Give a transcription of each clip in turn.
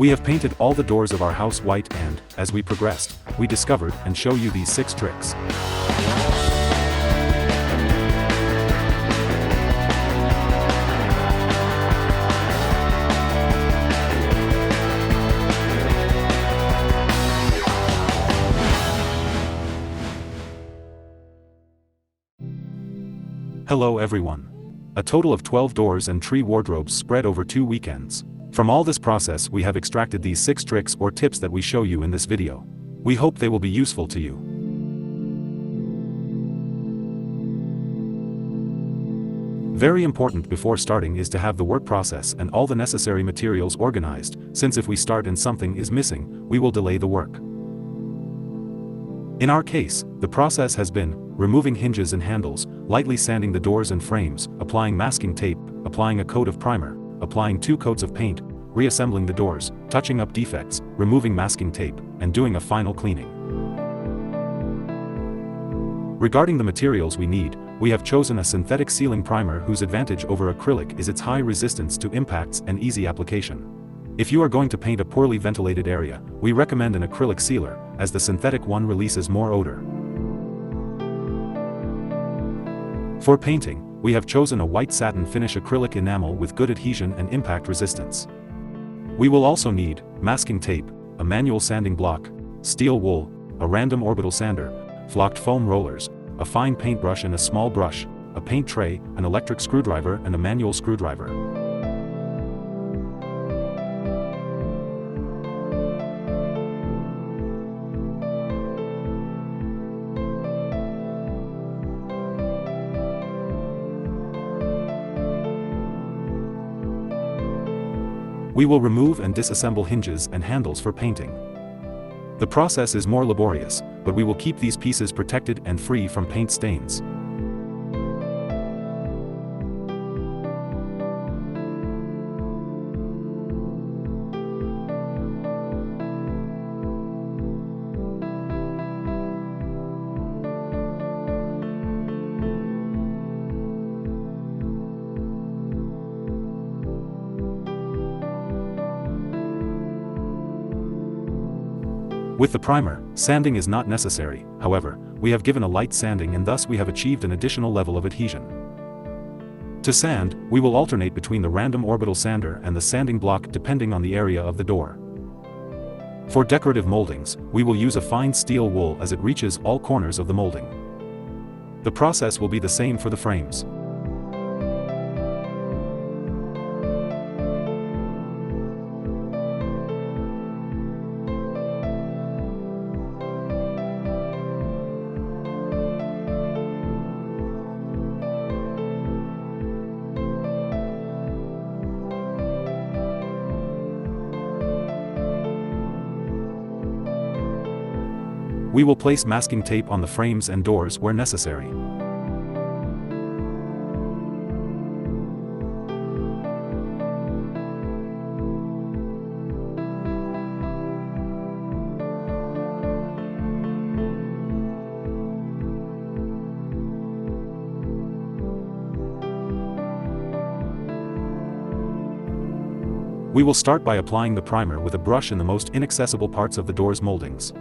We have painted all the doors of our house white and, as we progressed, we discovered and show you these 6 tricks. Hello everyone. A total of 12 doors and 3 wardrobes spread over 2 weekends. From all this process we have extracted these 6 tricks or tips that we show you in this video. We hope they will be useful to you. Very important before starting is to have the work process and all the necessary materials organized, since if we start and something is missing, we will delay the work. In our case, the process has been removing hinges and handles, lightly sanding the doors and frames, applying masking tape, applying a coat of primer, applying 2 coats of paint, reassembling the doors, touching up defects, removing masking tape, and doing a final cleaning. Regarding the materials we need, we have chosen a synthetic sealing primer whose advantage over acrylic is its high resistance to impacts and easy application. If you are going to paint a poorly ventilated area, we recommend an acrylic sealer, as the synthetic one releases more odor. For painting, we have chosen a white satin finish acrylic enamel with good adhesion and impact resistance. We will also need masking tape, a manual sanding block, steel wool, a random orbital sander, flocked foam rollers, a fine paintbrush and a small brush, a paint tray, an electric screwdriver and a manual screwdriver. We will remove and disassemble hinges and handles for painting. The process is more laborious, but we will keep these pieces protected and free from paint stains. With the primer, sanding is not necessary, however, we have given a light sanding and thus we have achieved an additional level of adhesion. To sand, we will alternate between the random orbital sander and the sanding block depending on the area of the door. For decorative moldings, we will use a fine steel wool as it reaches all corners of the molding. The process will be the same for the frames. We will place masking tape on the frames and doors where necessary. We will start by applying the primer with a brush in the most inaccessible parts of the door's moldings.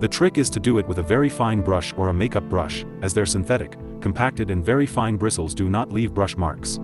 The trick is to do it with a very fine brush or a makeup brush, as they're synthetic, compacted and very fine bristles do not leave brush marks.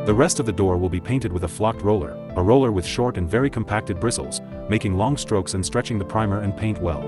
The rest of the door will be painted with a flocked roller, a roller with short and very compacted bristles, making long strokes and stretching the primer and paint well.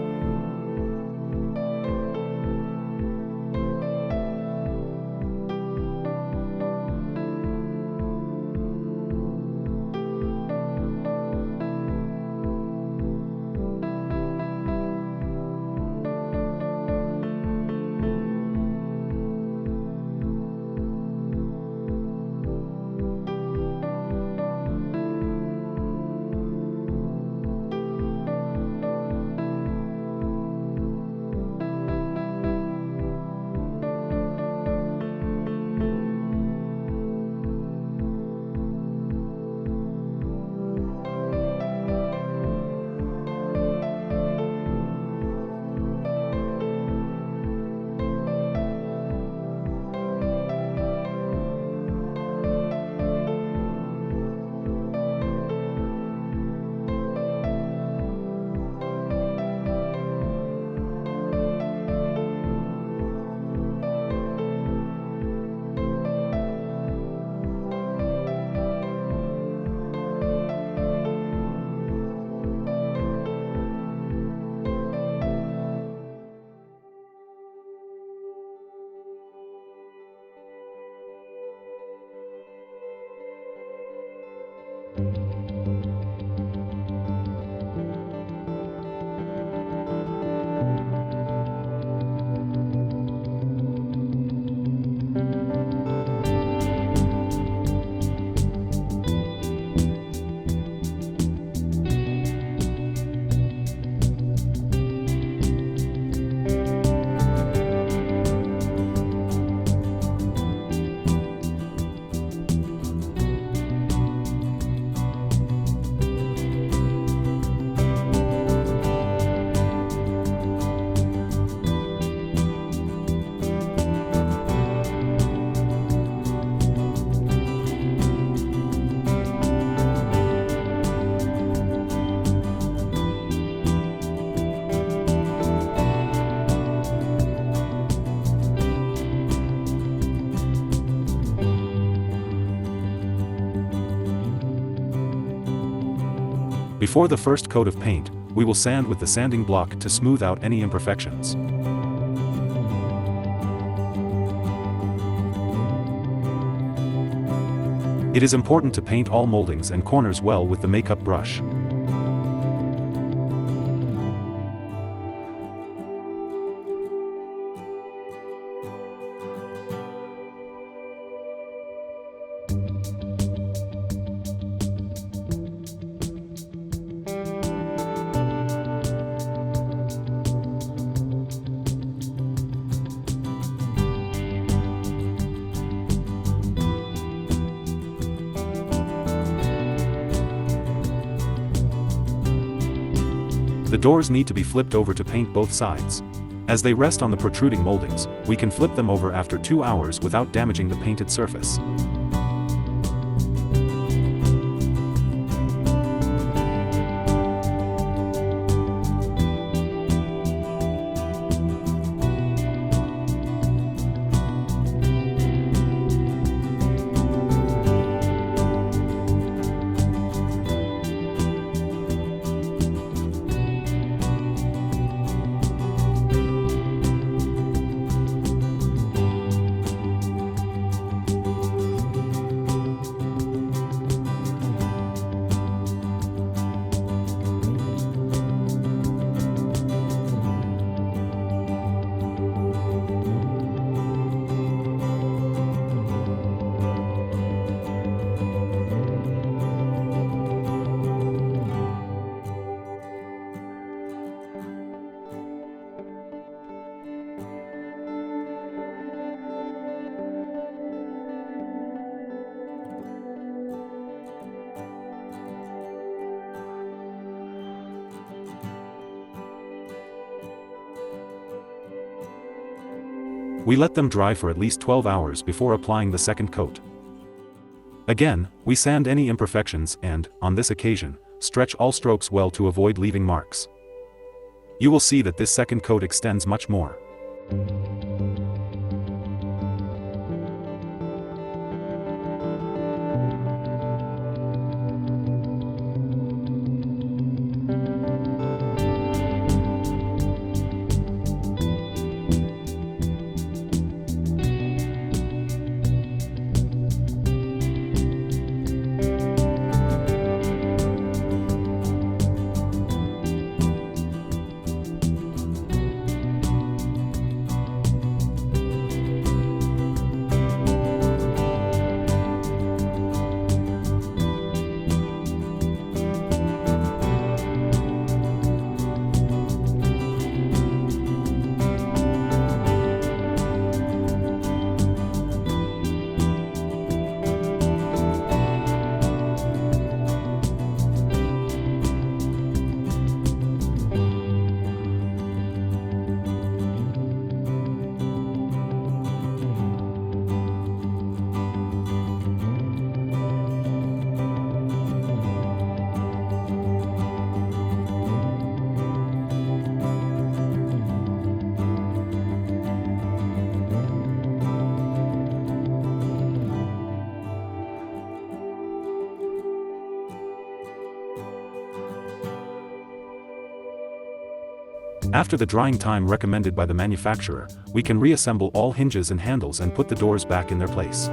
Before the first coat of paint, we will sand with the sanding block to smooth out any imperfections. It is important to paint all moldings and corners well with the makeup brush. The doors need to be flipped over to paint both sides. As they rest on the protruding moldings, we can flip them over after 2 hours without damaging the painted surface. We let them dry for at least 12 hours before applying the second coat. Again, we sand any imperfections and, on this occasion, stretch all strokes well to avoid leaving marks. You will see that this second coat extends much more. After the drying time recommended by the manufacturer, we can reassemble all hinges and handles and put the doors back in their place.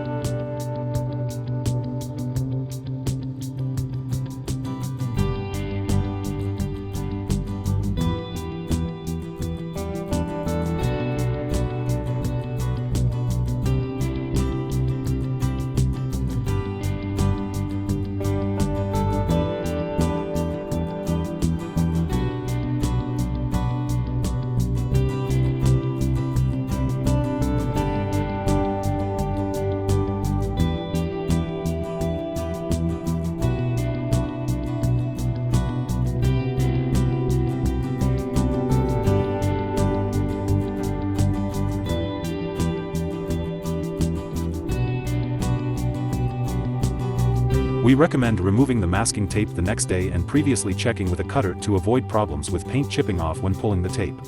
We recommend removing the masking tape the next day and previously checking with a cutter to avoid problems with paint chipping off when pulling the tape.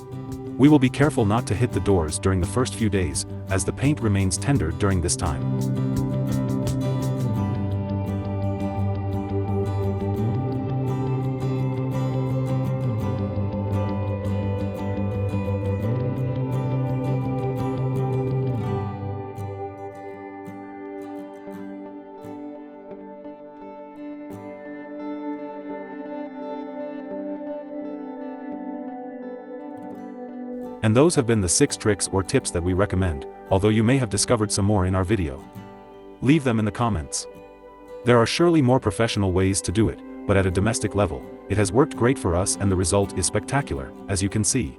We will be careful not to hit the doors during the first few days, as the paint remains tender during this time. And those have been the 6 tricks or tips that we recommend, although you may have discovered some more in our video. Leave them in the comments. There are surely more professional ways to do it, but at a domestic level, it has worked great for us and the result is spectacular, as you can see.